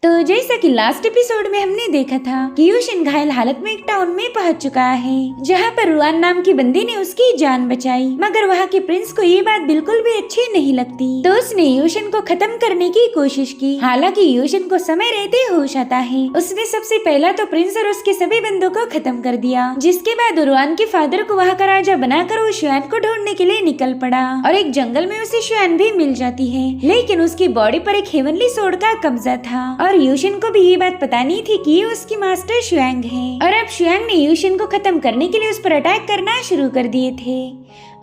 तो जैसा कि लास्ट एपिसोड में हमने देखा था कि यूशिन घायल हालत में एक टाउन में पहुंच चुका है, जहां पर रुआन नाम की बंदी ने उसकी जान बचाई। मगर वहां के प्रिंस को ये बात बिल्कुल भी अच्छी नहीं लगती, तो उसने यूशिन को खत्म करने की कोशिश की। हालांकि यूशिन को समय रहते होश आता है। उसने सबसे पहला तो प्रिंस और उसके सभी बंदों को खत्म कर दिया, जिसके बाद रुआन के फादर को वहाँ का राजा बनाकर वो शुआन को ढूंढने के लिए निकल पड़ा। और एक जंगल में उसे शुआन भी मिल जाती है, लेकिन उसकी बॉडी पर एक हेवनली सोर्ड का कब्जा था। और यूशिन को भी ये बात पता नहीं थी कि ये उसकी मास्टर शुआंग है। और अब शुआंग ने यूशिन को खत्म करने के लिए उस पर अटैक करना शुरू कर दिए थे।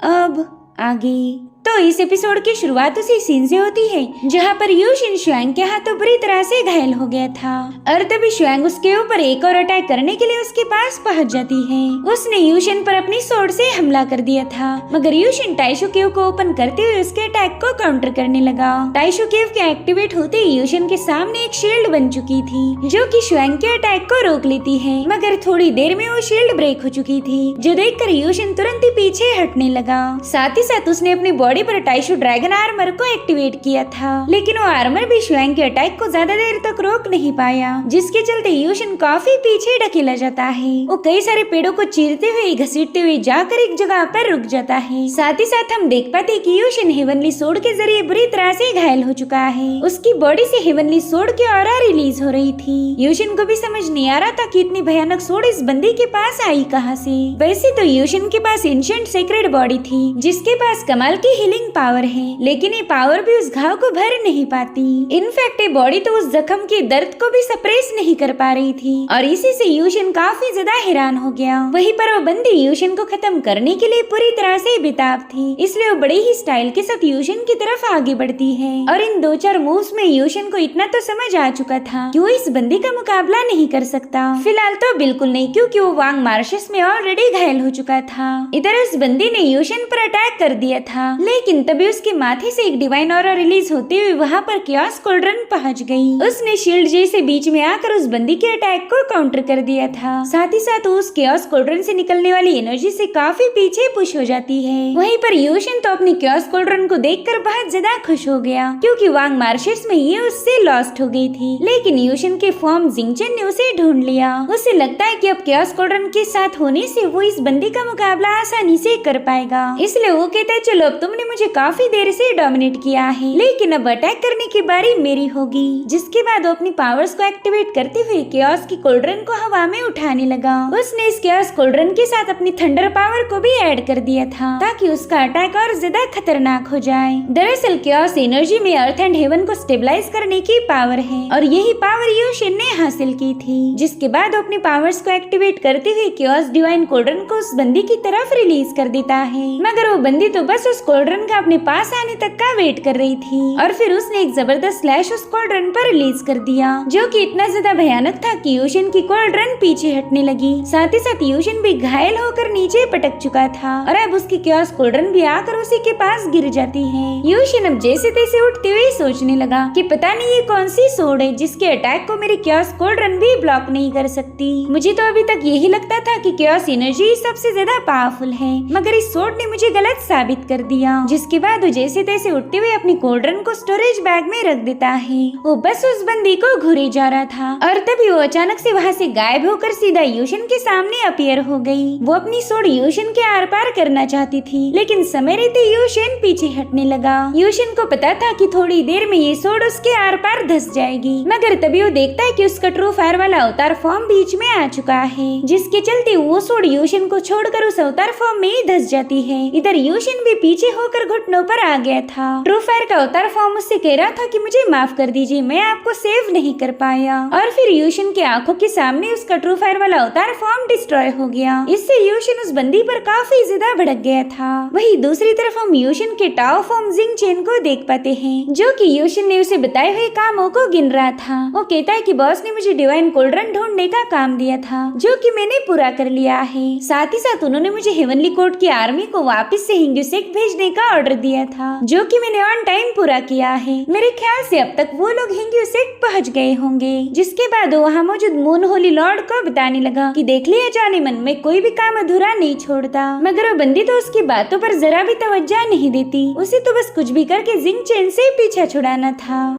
अब आगे तो इस एपिसोड की शुरुआत उसी सीन से होती है, जहाँ पर यूशिन शुआंग के हाथों बुरी तरह से घायल हो गया था। और तभी शुआंग उसके ऊपर एक और अटैक करने के लिए उसके पास पहुँच जाती है। उसने यूशिन पर अपनी सोर्ड से हमला कर दिया था, मगर यूशिन टाइशू केव को ओपन करते हुए उसके अटैक को काउंटर करने लगा। टाइशू केव के एक्टिवेट होते ही यूशिन के सामने एक शील्ड बन चुकी थी, जो कि शुआंग के अटैक को रोक लेती है। मगर थोड़ी देर में वो शील्ड ब्रेक हो चुकी थी, जो देखकर यूशिन तुरंत ही पीछे हटने लगा। साथ ही साथ उसने अपनी बॉडी पर टाइशू ड्रैगन आर्मर को एक्टिवेट किया था, लेकिन वो आर्मर भी शुआंग के अटैक को ज्यादा देर तक रोक नहीं पाया, जिसके चलते यूशिन काफी पीछे ढकेला जाता है। वो कई सारे पेड़ों को चीरते हुए घसीटते हुए जाकर एक जगह पर रुक जाता है। साथ ही साथ हम देख पाते कि यूशिन हेवनली सोर्ड के जरिए बुरी तरह से घायल हो चुका है। उसकी बॉडी से हेवनली सोर्ड की ऑरा रिलीज हो रही थी। यूशिन को भी समझ नहीं आ रहा था कि इतनी भयानक सोर्ड इस बंदी के पास आई कहाँ से। वैसे तो यूशिन के पास एंशिएंट सेक्रेड बॉडी थी, जिसके पास कमाल की हीलिंग पावर है, लेकिन ये पावर भी उस घाव को भर नहीं पाती। इनफैक्ट ये बॉडी तो उस जख्म के दर्द को भी सप्रेस नहीं कर पा रही थी, और इसी से यूशिन काफी ज्यादा हैरान हो गया। वहीं पर वो बंदी यूशिन को खत्म करने के लिए पूरी तरह से बेताब थी, इसलिए वो बड़े ही स्टाइल के साथ यूशिन की तरफ आगे बढ़ती है। और इन 2-4 मूव्स में यूशिन को इतना तो समझ आ चुका था कि वो इस बंदी का मुकाबला नहीं कर सकता। फिलहाल तो बिल्कुल नहीं, क्योंकि वो वांग मार्शस में ऑलरेडी घायल हो चुका था। इधर उस बंदी ने यूशिन पर अटैक कर दिया था, लेकिन तभी उसके माथे से एक डिवाइन ऑरा रिलीज होते हुए वहाँ पर कियोस कोल्ड्रन पहुँच गई। उसने शील्ड जैसे बीच में आकर उस बंदी के अटैक को काउंटर कर दिया था। साथ ही साथ उस कियोस कोल्ड्रन से निकलने वाली एनर्जी से काफी पीछे पुश हो जाती है। वहीं पर यूशिन तो अपनी कियोस कोल्ड्रन को देखकर बहुत ज्यादा खुश हो गया, क्योंकि वांग मार्शस में ये उससे लॉस्ट हो गई थी। लेकिन यूशिन के फॉर्म जिंगचेन ने उसे ढूंढ लिया। उसे लगता है कि अब कियोस कोल्ड्रन के साथ होने से वो इस बंदी का मुकाबला आसानी से कर पाएगा, इसलिए वो कहता है चलो अब तुमने मुझे काफी देर से डोमिनेट किया है, लेकिन अब अटैक करने की बारी मेरी होगी। जिसके बाद वो अपनी पावर्स को एक्टिवेट करते हुए कियोस की कोल्ड्रन को हवा में उठाने लगा। उसने इस कियोस कोल्ड्रन के साथ अपनी थंडर पावर को भी ऐड कर दिया था, ताकि उसका अटैक और ज्यादा खतरनाक हो जाए। दरअसल कियोस एनर्जी में अर्थ एंड हेवन को स्टेबलाइज करने की पावर है, और यही पावर यूशिन ने हासिल की थी। जिसके बाद वो अपनी पावर्स को एक्टिवेट करते हुए कियोस डिवाइन कोल्ड्रन को उस बंदी की तरफ रिलीज कर देता है। मगर वो बंदी तो बस उस कोल्ड्रन का अपने पास आने तक का वेट कर रही थी, और फिर उसने एक जबरदस्त स्लैश उस कोल्ड्रन पर रिलीज कर दिया, जो कि इतना ज्यादा भयानक था कि यूशिन की कोल्ड्रन पीछे हटने लगी। साथ ही साथ यूशिन भी घायल होकर नीचे पटक चुका था, और अब उसकी कियोस कोल्ड्रन भी आकर उसी के पास गिर जाती है। यूशिन अब जैसे तैसे उठते हुए सोचने लगा कि पता नहीं ये कौन सी सोर्ड है जिसके अटैक को मेरी कियोस कोल्ड्रन भी ब्लॉक नहीं कर सकती। मुझे तो अभी तक यही लगता था कि कियोस एनर्जी सबसे ज्यादा पावरफुल है, मगर इस सोर्ड ने मुझे गलत साबित कर दिया। जिसके बाद वो जैसे तैसे उठते हुए अपनी कोल्ड्रन को स्टोरेज बैग में रख देता है। वो बस उस बंदी को घूरे जा रहा था, और तभी वो अचानक से वहाँ से गायब होकर सीधा यूशिन के सामने अपीयर हो गई। वो अपनी सोर्ड यूशिन के आर पार करना चाहती थी, लेकिन समय रहते यूशिन पीछे हटने लगा। यूशिन को पता था कि थोड़ी देर में ये सोर्ड उसके आर पार धस जाएगी, मगर तभी वो देखता है कि उसका ट्रू फायर वाला अवतार फॉर्म बीच में आ चुका है, जिसके चलते वो सोर्ड यूशिन को छोड़कर उस अवतार फॉर्म में ही धस जाती है। इधर यूशिन भी पीछे होकर घुटनों पर आ गया था। ट्रू फायर का अवतार फॉर्म उससे कह रहा था कि मुझे माफ कर दीजिए, मैं आपको सेव नहीं कर पाया। और फिर यूशिन की आंखों के सामने उसका ट्रू फायर वाला अवतार फॉर्म डिस्ट्रॉय हो गया। इससे यूशिन उस बंदी पर काफी ज्यादा भड़क गया था। वहीं दूसरी तरफ हम यूशिन के टाओ फॉर्म जिंगचेन को देख पाते हैं, जो कि यूशिन ने उसे बताए हुए कामों को गिन रहा था। वो कहता है कि बॉस ने मुझे डिवाइन कोल्ड्रन ढूंढने का काम दिया था, जो कि मैंने पूरा कर लिया है। साथ ही साथ उन्होंने मुझे हेवनली कोर्ट की आर्मी को वापस से हिंग्यूसेक भेजने का ऑर्डर दिया था, जो कि मैंने ऑन टाइम पूरा किया है। मेरे ख्याल से अब तक वो लोग हिंग्यूसेक पहुंच गए होंगे। जिसके बाद वो वहाँ मौजूद मून होली लॉर्ड को बताने लगा कि देख लिया जाने मन में कोई भी काम अधूरा नहीं छोड़ता। मगर वो बंदी तो उसकी बातों पर जरा भी तवज्जो नहीं देती, उसे तो बस कुछ भी करके जिंगचेन से पीछा छुड़ाना था।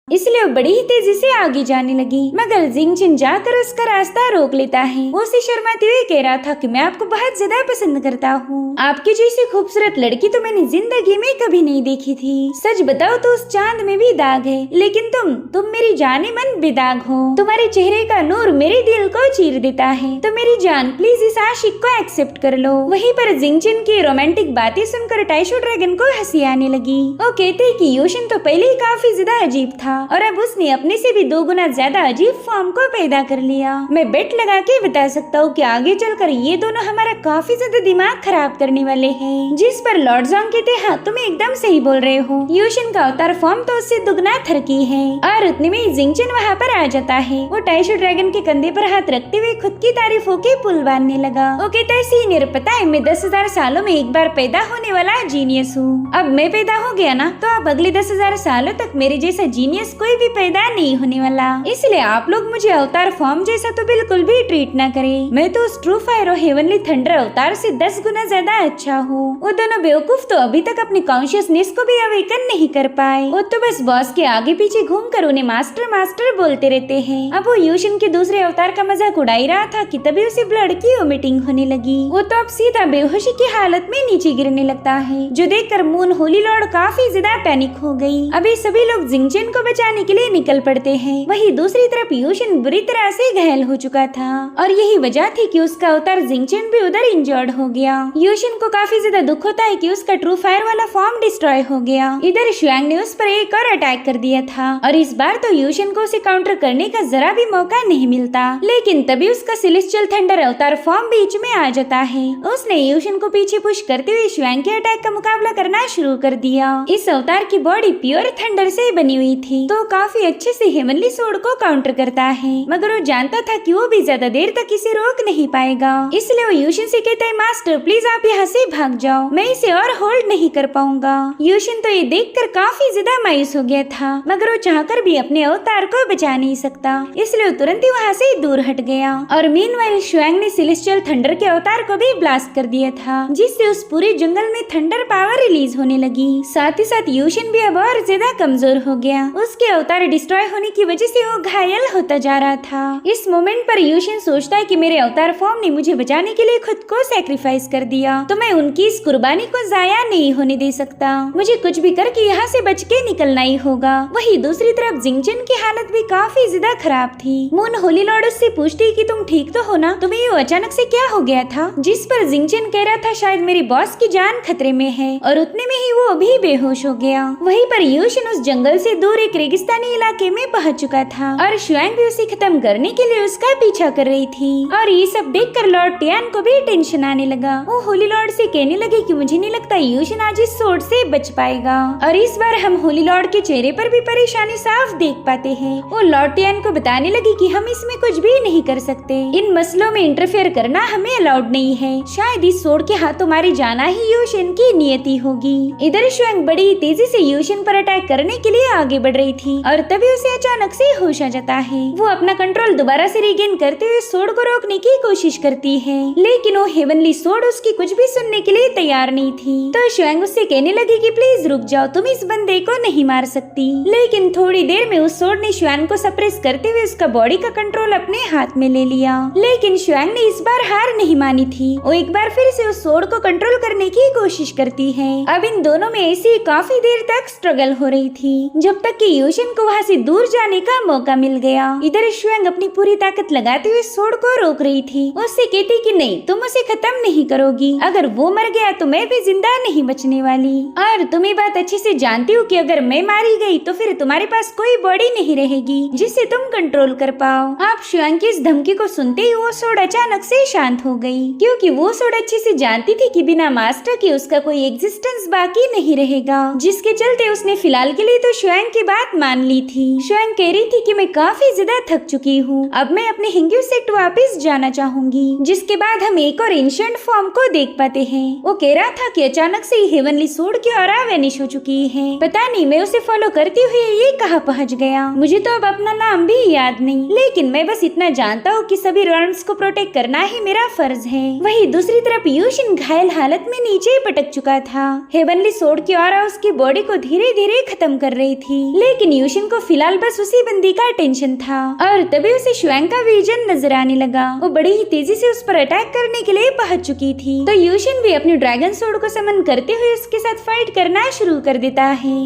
इसलिए वो बड़ी ही तेजी से आगे जाने लगी, मगर जिंगचिन जाकर उसका रास्ता रोक लेता है। वो उसे शर्माते हुए कह रहा था कि मैं आपको बहुत ज्यादा पसंद करता हूँ। आपकी जैसी खूबसूरत लड़की तो मैंने जिंदगी में कभी नहीं देखी थी। सच बताओ तो उस चांद में भी दाग है, लेकिन तुम मेरी जाने मन बेदाग हो। तुम्हारे चेहरे का नूर मेरे दिल को चीर देता है। तो मेरी जान प्लीज इस आशिक को एक्सेप्ट कर लो। वहीं पर जिंगचिन की रोमांटिक बातें सुनकर टाइशो ड्रैगन को हंसी आने लगी। वो कहते कि यूशिन तो पहले ही काफी ज्यादा अजीब था और अब उसने अपने से भी 2 गुना ज्यादा अजीब फॉर्म को पैदा कर लिया। मैं बेट लगा के बता सकता हूँ कि आगे चलकर ये दोनों हमारा काफी ज्यादा दिमाग खराब करने वाले हैं। जिस पर लॉर्ड जोंग कहते हाँ तुम एकदम सही बोल रहे हो, यूशिन का अवतार फॉर्म तो उससे दुगना थरकी है। और उतने में जिंगचिन वहाँ पर आ जाता है। वो टाइशो ड्रैगन के कंधे पर हाथ रखते हुए खुद की तारीफों के पुल बांधने लगा। वो कहता है सीनियर पता है मैं 10,000 सालों में एक बार पैदा होने वाला जीनियस हूँ। अब मैं पैदा हो गया ना तो अब अगले 10,000 सालों तक मेरे जैसा जीनियस कोई भी पैदा नहीं होने वाला। इसलिए आप लोग मुझे अवतार फॉर्म जैसा तो बिल्कुल भी ट्रीट ना करें। मैं तो उस ट्रू फायर और हेवनली थंडर अवतार से 10 गुना ज्यादा अच्छा हूँ। वो दोनों बेवकूफ तो अभी तक अपनी कॉन्शियसनेस को भी अवेकन नहीं कर पाए। वो तो बस बॉस के आगे पीछे घूमकर उन्हें मास्टर मास्टर बोलते रहते हैं। अब वो यूशिन के दूसरे अवतार का मजाक उड़ा ही रहा था कि तभी उसे ब्लड की वोमिटिंग होने लगी। वो तो अब सीधा बेहोशी की हालत में नीचे गिरने लगता है, जो देखकर मून होली लॉर्ड काफी ज्यादा पैनिक हो गई। अभी सभी लोग जिंगचिन को बचाने के लिए निकल पड़ते हैं। वहीं दूसरी तरफ यूशिन बुरी तरह से घायल हो चुका था और यही वजह थी कि उसका अवतार जिंगचिन भी उधर इंजर्ड हो गया। यूशिन को काफी ज्यादा दुख होता है कि उसका ट्रू फायर वाला फॉर्म डिस्ट्रॉय हो गया। इधर शुआंग ने उस पर एक और अटैक कर दिया था और इस बार तो यूशिन को उसे काउंटर करने का जरा भी मौका नहीं मिलता। लेकिन तभी उसका सेलेस्टियल थंडर अवतार फॉर्म बीच में आ जाता है। उसने यूशिन को पीछे पुश करते हुए शुआंग के अटैक का मुकाबला करना शुरू कर दिया। इस अवतार की बॉडी प्योर थंडर से बनी हुई थी तो काफी अच्छे से हेवनली सोर्ड को काउंटर करता है, मगर वो जानता था कि वो भी ज्यादा देर तक इसे रोक नहीं पाएगा। इसलिए वो यूशिन से कहता है मास्टर प्लीज आप यहाँ से भाग जाओ, मैं इसे और होल्ड नहीं कर पाऊंगा। यूशिन तो ये देखकर काफी ज्यादा मायूस हो गया था, मगर वो चाहकर भी अपने अवतार को बचा नहीं सकता, इसलिए वो तुरंत ही वहाँ से दूर हट गया। और मीनवाइल शुआंग ने सेलेस्टियल थंडर के अवतार को भी ब्लास्ट कर दिया था, जिससे उस पूरे जंगल में थंडर पावर रिलीज होने लगी। साथ ही साथ यूशिन भी अब और ज्यादा कमजोर हो गया। उसके अवतार डिस्ट्रॉय होने की वजह से वो घायल होता जा रहा था। इस मोमेंट पर यूशिन सोचता है कि मेरे अवतार फॉर्म ने मुझे बचाने के लिए खुद को सैक्रिफाइस कर दिया, तो मैं उनकी इस कुर्बानी को जाया नहीं होने दे सकता। मुझे कुछ भी करके यहाँ से बच के निकलना ही होगा। वहीं दूसरी तरफ जिंगचिन की हालत भी काफी ज्यादा खराब थी। मून होली लॉर्ड उससे पूछती कि तुम ठीक तो हो ना, तुम्हें ये अचानक से क्या हो गया था? जिस पर जिंगचिन कह रहा था शायद मेरी बॉस की जान खतरे में है, और उतने में ही वो भी बेहोश हो गया। वहीं पर यूशिन उस जंगल से दूर एक रेगिस्तानी इलाके में पहुंच चुका था और शुआंग भी उसे खत्म करने के लिए उसका पीछा कर रही थी। और ये सब देखकर लॉर्ड टियान को भी टेंशन आने लगा। वो होली लॉर्ड से कहने लगे कि मुझे नहीं लगता यूशिन आज इस सोर्ड से बच पाएगा। और इस बार हम होली लॉर्ड के चेहरे पर भी परेशानी साफ देख पाते हैं। वो लॉर्ड टियान को बताने लगी कि हम इसमें कुछ भी नहीं कर सकते, इन मसलों में इंटरफेयर करना हमें अलाउड नहीं है। शायद इस सोर्ड के हाथों मारे जाना ही यूशिन की नियति होगी। इधर शुआंग बड़ी तेजी से यूशिन पर अटैक करने के लिए आगे बढ़ रही थी और तभी उसे अचानक से होश आ जाता है। वो अपना कंट्रोल दोबारा से रिगेन करते हुए सोर्ड को रोकने की कोशिश करती है, लेकिन वो हेवनली सोर्ड उसकी कुछ भी सुनने के लिए तैयार नहीं थी। तो शुआंग उससे कहने लगी कि प्लीज रुक जाओ, तुम इस बंदे को नहीं मार सकती। लेकिन थोड़ी देर में उस सोर्ड ने शुआंग को सप्रेस करते हुए उसका बॉडी का कंट्रोल अपने हाथ में ले लिया। लेकिन शुआंग ने इस बार हार नहीं मानी थी। वो एक बार फिर से उस सोर्ड को कंट्रोल करने की कोशिश करती है। अब इन दोनों में ऐसी काफी देर तक स्ट्रगल हो रही थी, जब तक कि यूशिन को वहाँ से दूर जाने का मौका मिल गया। इधर शुआंग अपनी पूरी ताकत लगाते हुए सोर्ड को रोक रही थी। उससे कहती कि नहीं, तुम उसे खत्म नहीं करोगी। अगर वो मर गया तो मैं भी जिंदा नहीं बचने वाली। और तुम ये बात अच्छे से जानती हो कि अगर मैं मारी गई तो फिर तुम्हारे पास कोई बॉडी नहीं रहेगी जिससे तुम कंट्रोल कर पाओ। आप शुआंग की इस धमकी को सुनते ही वो सोर्ड अचानक से शांत हो गई, क्योंकि वो सोर्ड अच्छे से जानती थी कि बिना मास्टर के उसका कोई एग्जिस्टेंस बाकी नहीं रहेगा, जिसके चलते उसने फिलहाल के लिए तो शुआंग की बात मान ली थी। शुआंग कह रही थी कि मैं काफी ज्यादा थक चुकी हूँ, अब मैं अपने हिंग्यू सेक्ट वापस जाना चाहूंगी। जिसके बाद हम एक और एंशिएंट फॉर्म को देख पाते हैं। वो कह रहा था कि अचानक से हेवनली सोर्ड की ऑरा वेनिश हो चुकी है। पता नहीं मैं उसे फॉलो करते हुए ये कहाँ पहुँच गया। मुझे तो अब अपना नाम भी याद नहीं, लेकिन मैं बस इतना जानता हूँ कि सभी रॉन्स को प्रोटेक्ट करना ही मेरा फर्ज है। वहीं दूसरी तरफ यूशिन घायल हालत में नीचे पटक चुका था। हेवनली सोर्ड की ऑरा उसकी बॉडी को धीरे धीरे खत्म कर रही थी, लेकिन यूशिन को फिलहाल बस उसी बंदी का टेंशन था और तभी उसे शुआंग का विजन नजर आने लगा। वो बड़ी ही तेजी से उस पर अटैक करने के लिए पहुंच चुकी थी। तो यूशिन भी अपनी ड्रैगन सोर्ड को समन करते हुए उसके साथ फाइट करना शुरू कर देता है।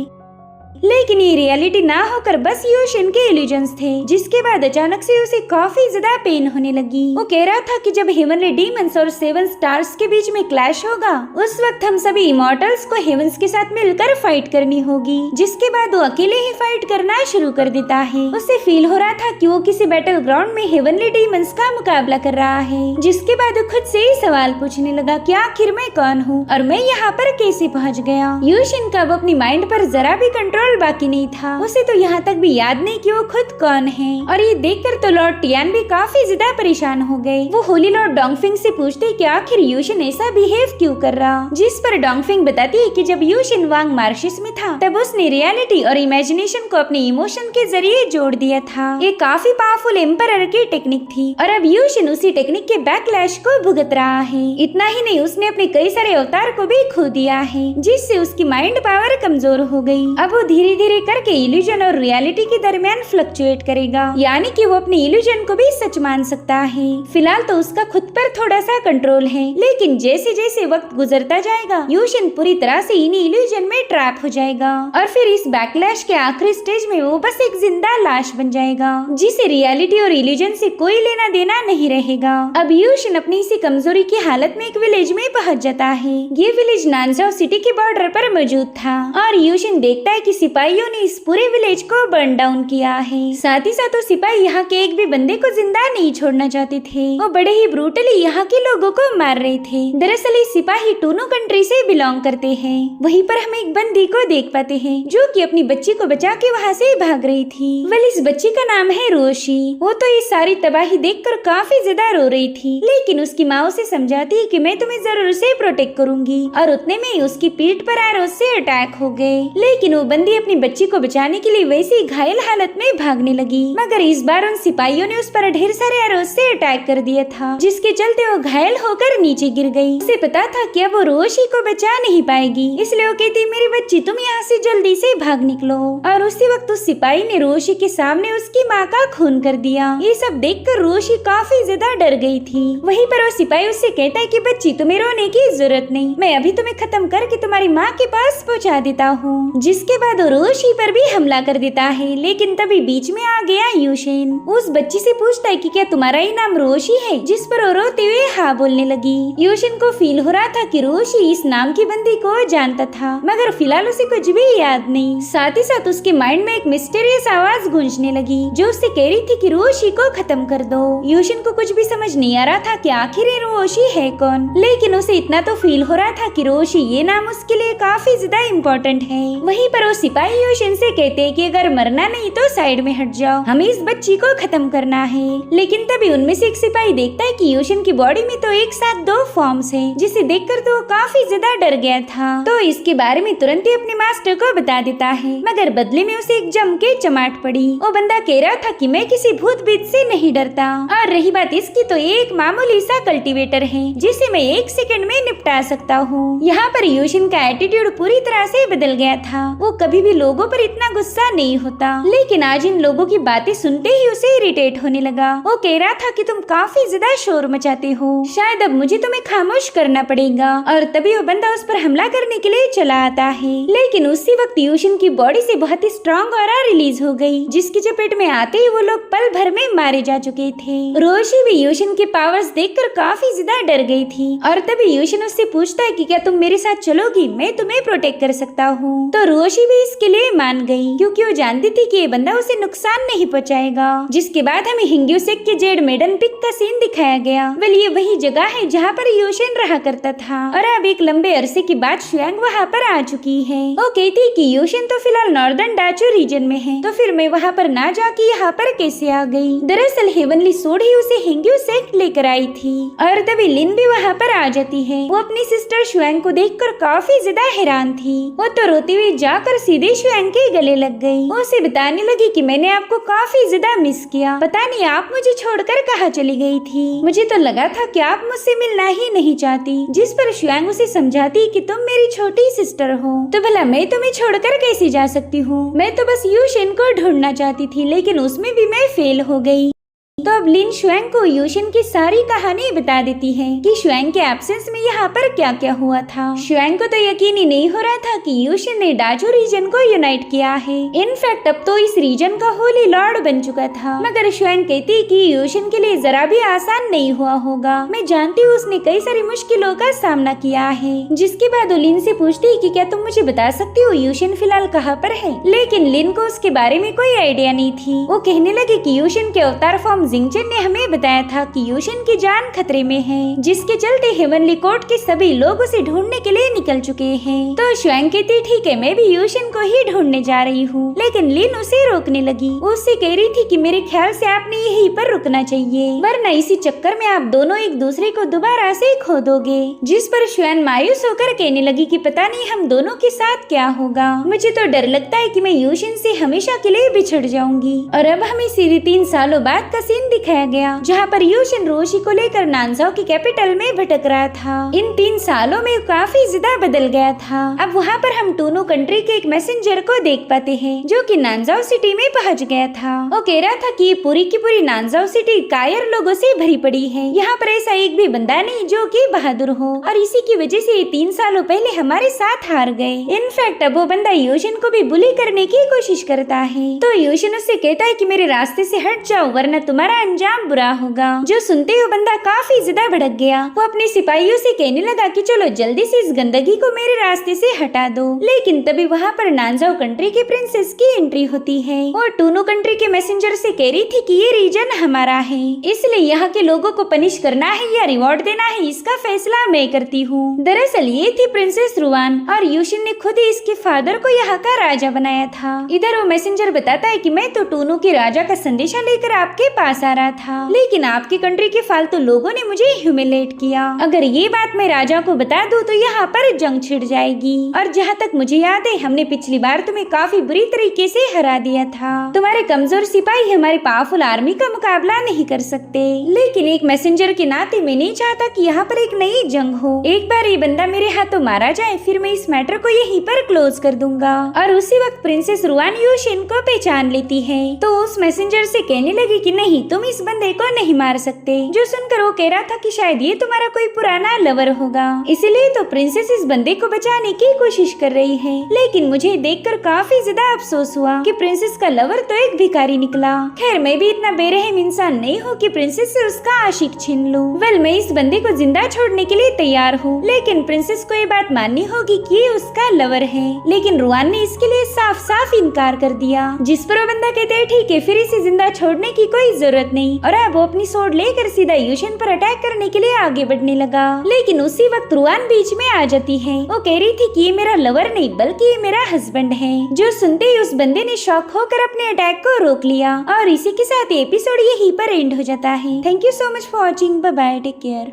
लेकिन ये रियलिटी ना होकर बस यूशिन के इल्यूजन्स थे, जिसके बाद अचानक से उसे काफी ज्यादा पेन होने लगी। वो कह रहा था कि जब हेवनली डीमंस और 7 स्टार्स के बीच में क्लैश होगा उस वक्त हम सभी इमॉर्टल्स को हेवंस के साथ मिलकर फाइट करनी होगी। जिसके बाद वो अकेले ही फाइट करना शुरू कर देता है। उसे फील हो रहा था कि वो किसी बैटल ग्राउंड में हेवनली डीमंस का मुकाबला कर रहा है। जिसके बाद वो खुद से ही सवाल पूछने लगा कि आखिर मैं कौन हूँ और मैं यहाँ पर कैसे पहुँच गया। यूशिन का अब अपनी माइंड पर जरा भी कंट्रोल बाकी नहीं था। उसे तो यहाँ तक भी याद नहीं कि वो खुद कौन है। और ये देखकर तो लॉर्ड टियान भी काफी ज्यादा परेशान हो गए। वो होली लॉर्ड डोंगफिंग से पूछते कि आखिर यूशिन ऐसा बिहेव क्यों कर रहा, जिस पर डोंगफिंग बताती है कि जब यूशिन वांग मार्शिस में था तब उसने रियलिटी और इमेजिनेशन को अपने इमोशन के जरिए जोड़ दिया था। ये काफी पावरफुल एम्परर की टेक्निक थी और अब यूशिन उसी टेक्निक के बैकलैश को भुगत रहा है। इतना ही नहीं, उसने अपने कई सारे अवतार को भी खो दिया है, जिससे उसकी माइंड पावर कमजोर हो गई। अब वो धीरे धीरे करके इल्यूजन और रियलिटी के दरमियान फ्लक्चुएट करेगा, यानी कि वो अपने इल्यूजन को भी सच मान सकता है। फिलहाल तो उसका खुद पर थोड़ा सा कंट्रोल है, लेकिन जैसे जैसे वक्त गुजरता जाएगा यूशिन पूरी तरह से इन्हीं इल्यूजन में ट्रैप हो जाएगा और फिर इस बैकलैश के आखिरी स्टेज में वो बस एक जिंदा लाश बन जाएगा, जिसे रियलिटी और इल्यूजन से कोई लेना देना नहीं रहेगा। अब यूशिन अपनी इसी कमजोरी की हालत में एक विलेज में पहुंच जाता है। ये विलेज नानजाओ सिटी के बॉर्डर पर मौजूद था और यूशिन देखता है कि सिपाहियों ने इस पूरे विलेज को बर्न डाउन किया है। साथ ही साथ वो सिपाही यहाँ के एक भी बंदे को जिंदा नहीं छोड़ना चाहते थे। वो बड़े ही ब्रूटली यहाँ के लोगों को मार रहे थे। दरअसल इस सिपाही टूनो कंट्री से बिलोंग करते हैं। वहीं पर हम एक बंदी को देख पाते हैं जो कि अपनी बच्ची को बचा के वहाँ से भाग रही थी। वेल, इस बच्ची का नाम है रोशी। वो तो ये सारी तबाही देखकर काफी ज्यादा रो रही थी, लेकिन उसकी माँ उसे समझाती है कि मैं तुम्हें जरूर से प्रोटेक्ट करूंगी और उतने में उसकी पीठ पर एरोस से अटैक हो गए। लेकिन वो बंदी अपनी बच्ची को बचाने के लिए वैसी घायल हालत में भागने लगी, मगर इस बार उन सिपाहियों ने उस पर ढेर सारे एरोस से अटैक कर दिया था, जिसके चलते वो घायल होकर नीचे गिर गई। उसे पता था कि अब वो रोशी को बचा नहीं पाएगी, इसलिए वो कहती मेरी बच्ची तुम यहाँ से जल्दी से भाग निकलो। और उसी वक्त उस सिपाही ने रोशी के सामने उसकी माँ का खून कर दिया। ये सब देखकर रोशी काफी ज्यादा डर गई थी। वहीं पर वो सिपाही उससे कहता है कि बच्ची तुम्हें रोने की जरूरत नहीं, मैं अभी तुम्हें खत्म करके तुम्हारी माँ के पास पहुँचा देता हूँ। जिसके बाद रोशी पर भी हमला कर देता है, लेकिन तभी बीच में आ गया यूशिन। उस बच्ची से पूछता है कि क्या तुम्हारा ही नाम रोशी है, जिस पर वो रोते हुए हाँ बोलने लगी। यूशिन को फील हो रहा था कि रोशी इस नाम की बंदी को जानता था, मगर फिलहाल उसे कुछ भी याद नहीं। साथ ही साथ उसके माइंड में एक मिस्टीरियस आवाज गूंजने लगी जो उससे कह रही थी कि रोशी को खत्म कर दो। यूशिन को कुछ भी समझ नहीं आ रहा था कि आखिर ये रोशी है कौन, लेकिन उसे इतना तो फील हो रहा था कि रोशी ये नाम उसके लिए काफी ज्यादा इम्पोर्टेंट है। वहीं पर वो सिपाही यूशिन से कहते हैं कि अगर मरना नहीं तो साइड में हट जाओ, हमें इस बच्ची को खत्म करना है। लेकिन तभी उनमें से एक सिपाही देखता है कि यूशिन की बॉडी में तो एक साथ 2 फॉर्म्स हैं, जिसे देखकर तो काफी ज्यादा डर गया था। तो इसके बारे में तुरंत ही अपने मास्टर को बता देता है, मगर बदले में उसे एक जम के चमाट पड़ी। वो बंदा कह रहा था कि मैं किसी भूत बीत से नहीं डरता, और रही बात इसकी तो एक मामूली सा कल्टीवेटर है जिसे मैं 1 सेकंड में निपटा सकता हूँ। यहाँ पर यूशिन का एटीट्यूड पूरी तरह से बदल गया था। वो कभी भी लोगों पर इतना गुस्सा नहीं होता, लेकिन आज इन लोगों की बातें सुनते ही उसे इरिटेट होने लगा। वो कह रहा था कि तुम काफी ज्यादा शोर मचाते हो, शायद अब मुझे तुम्हें खामोश करना पड़ेगा। और तभी वो बंदा उस पर हमला करने के लिए चला आता है, लेकिन उसी वक्त यूशिन की बॉडी से बहुत ही स्ट्रॉन्ग ऑरा रिलीज हो गई, जिसकी चपेट में आते ही वो लोग पल भर में मारे जा चुके थे। रोशी भी यूशिन के पावर्स देखकर काफी ज्यादा डर गई थी, और तभी यूशिन उससे पूछता है कि क्या तुम मेरे साथ चलोगी, मैं तुम्हें प्रोटेक्ट कर सकता हूँ। तो रोशी भी इसके लिए मान गई, क्योंकि वो जानती थी कि ये बंदा उसे नुकसान नहीं पहुंचाएगा। जिसके बाद हमें हिंग्यूसेक के जेड मेडन पिक का सीन दिखाया गया। वेल, ये वही जगह है जहाँ पर यूशिन रहा करता था, और अब एक लंबे अरसे के बाद शुआंग वहाँ पर आ चुकी है। वो कहती कि यूशिन तो फिलहाल नॉर्दर्न डाचू रीजन में है, तो फिर मैं वहाँ पर ना जाके यहाँ पर कैसे आ गई। दरअसल हेवनली सोड ही उसे हिंग्यूसेक लेकर आई थी, और तभी लिन भी वहाँ पर आ जाती है। वो अपनी सिस्टर शुआंग को देखकर काफी ज्यादा हैरान थी। वो तो रोती हुई जाकर सीधे शुआंग के गले लग गई। वो उसे बताने लगी कि मैंने आपको काफी ज्यादा मिस किया, पता नहीं आप मुझे छोड़कर कहाँ चली गई थी। मुझे तो लगा था कि आप मुझसे मिलना ही नहीं चाहती। जिस पर शुआंग उसे समझाती कि तुम मेरी छोटी सिस्टर हो, तो भला मैं तुम्हें छोड़कर कैसे जा सकती हूँ। मैं तो बस यूशिन को ढूंढना चाहती थी, लेकिन उसमें भी मैं फेल हो गई। तो अब लिन शुआंग को यूशिन की सारी कहानी बता देती है कि शुआंग के एब्सेंस में यहाँ पर क्या क्या हुआ था। शुआंग को तो यकीन ही नहीं हो रहा था कि यूशिन ने डाजू रीजन को यूनाइट किया है। इनफैक्ट अब तो इस रीजन का होली लॉर्ड बन चुका था। मगर शुआंग कहती कि यूशिन के लिए जरा भी आसान नहीं हुआ होगा। मैं जानती हूँ उसने कई सारी मुश्किलों का सामना किया है। जिसके बाद वो लिन से पूछती कि क्या तुम मुझे बता सकती हो यूशिन फिलहाल कहाँ पर है। लेकिन लिन को उसके बारे में कोई आइडिया नहीं थी। वो कहने लगी कि यूशिन के अवतार फॉर्म जिंगचन ने हमें बताया था कि यूशिन की जान खतरे में है, जिसके चलते हेवनली कोर्ट के सभी लोग उसे ढूंढने के लिए निकल चुके हैं। तो शुआंग कहती ठीक है, मैं भी यूशिन को ही ढूंढने जा रही हूँ। लेकिन लिन उसे रोकने लगी। वो उससे कह रही थी कि मेरे ख्याल से आपने यहीं पर रुकना चाहिए, वरना इसी चक्कर में आप दोनों एक दूसरे को दोबारा से खो दोगे। जिस पर शुआंग मायूस होकर कहने लगी कि पता नहीं हम दोनों के साथ क्या होगा। मुझे तो डर लगता है कि मैं यूशिन से हमेशा के लिए बिछड़ जाऊंगी। और अब हमें सीधे 3 सालों बाद का सीन दिखाया गया, जहाँ पर यूशिन रोशी को लेकर नानजाओ की कैपिटल में भटक रहा था। इन 3 सालों में काफी ज्यादा बदल गया था। अब वहाँ पर हम टूनू कंट्री के एक मैसेंजर को देख पाते हैं, जो कि नानजाओ सिटी में पहुँच गया था। वो कह रहा था कि पूरी की पूरी नानजाओ सिटी कायर लोगों से भरी पड़ी है। यहाँ पर ऐसा एक भी बंदा नहीं जो कि बहादुर हो, और इसी की वजह से 3 सालों पहले हमारे साथ हार गए। इनफैक्ट अब वो बंदा यूशिन को भी बुली करने की कोशिश करता है। तो यूशिन उससे कहता है कि मेरे रास्ते से हट जाओ, वरना तुम्हारा अंजाम बुरा होगा। जो सुनते ही बंदा काफी ज्यादा भड़क गया। वो अपने सिपाहियों से कहने लगा कि चलो जल्दी से इस गंदगी को मेरे रास्ते से हटा दो। लेकिन तभी वहाँ पर नानजाओ कंट्री के प्रिंसेस की एंट्री होती है। और टूनू कंट्री के मैसेंजर से कह रही थी कि ये रीजन हमारा है, इसलिए यहाँ के लोगों को पनिश करना है या रिवॉर्ड देना है, इसका फैसला मैं करती हूँ। दरअसल ये थी प्रिंसेस रुआन, और यूशिन ने खुद ही इसके फादर को यहाँ का राजा बनाया था। इधर वो मैसेंजर बताता है कि मैं तो टूनू के राजा का संदेशा लेकर आपके पास आ रहा था, लेकिन आपकी कंट्री के फालतू लोगों ने मुझे ह्यूमिलेट किया। अगर ये बात मैं राजा को बता दूं तो यहाँ पर जंग छिड़ जाएगी। और जहाँ तक मुझे याद है, हमने पिछली बार तुम्हें काफी बुरी तरीके से हरा दिया था। तुम्हारे कमजोर सिपाही हमारी पावरफुल आर्मी का मुकाबला नहीं कर सकते। लेकिन एक मैसेंजर के नाते मैं नहीं चाहता कि यहाँ पर एक नई जंग हो। एक बार ये बंदा मेरे हाथों मारा जाए, फिर मैं इस मैटर को यहीं पर क्लोज कर दूंगा। और उसी वक्त प्रिंसेस रुआन यूशिन को पहचान लेती है, तो उस मैसेंजर से कहने लगी कि नहीं, तुम इस बंदे को नहीं मार सकते। जो सुनकर वो कह रहा था कि शायद ये तुम्हारा कोई पुराना लवर होगा, इसलिए तो प्रिंसेस इस बंदे को बचाने की कोशिश कर रही है। लेकिन मुझे देखकर काफी ज्यादा अफसोस हुआ कि प्रिंसेस का लवर तो एक भिखारी निकला। खैर, मैं भी इतना बेरहम इंसान नहीं हूँ कि प्रिंसेस से उसका आशिक छीन लूं। वेल, मैं इस बंदे को जिंदा छोड़ने के लिए तैयार हूँ, लेकिन प्रिंसेस को ये बात माननी होगी कि ये उसका लवर है। लेकिन रुआन ने इसके लिए साफ साफ इनकार कर दिया। जिस पर वो बंदा कहते हैं ठीक है, फिर इसे जिंदा छोड़ने की कोई जरूरत नहीं। और अब वो अपनी सोर्ड लेकर सीधा यूशिन पर अटैक करने के लिए आगे बढ़ने लगा। लेकिन उसी वक्त रुआन बीच में आ जाती है। वो कह रही थी कि ये मेरा लवर नहीं बल्कि ये मेरा हस्बैंड है। जो सुनते ही उस बंदे ने शॉक होकर अपने अटैक को रोक लिया। और इसी के साथ एपिसोड यहीं पर एंड हो जाता है। Thank you so much for watching. Bye bye, take care.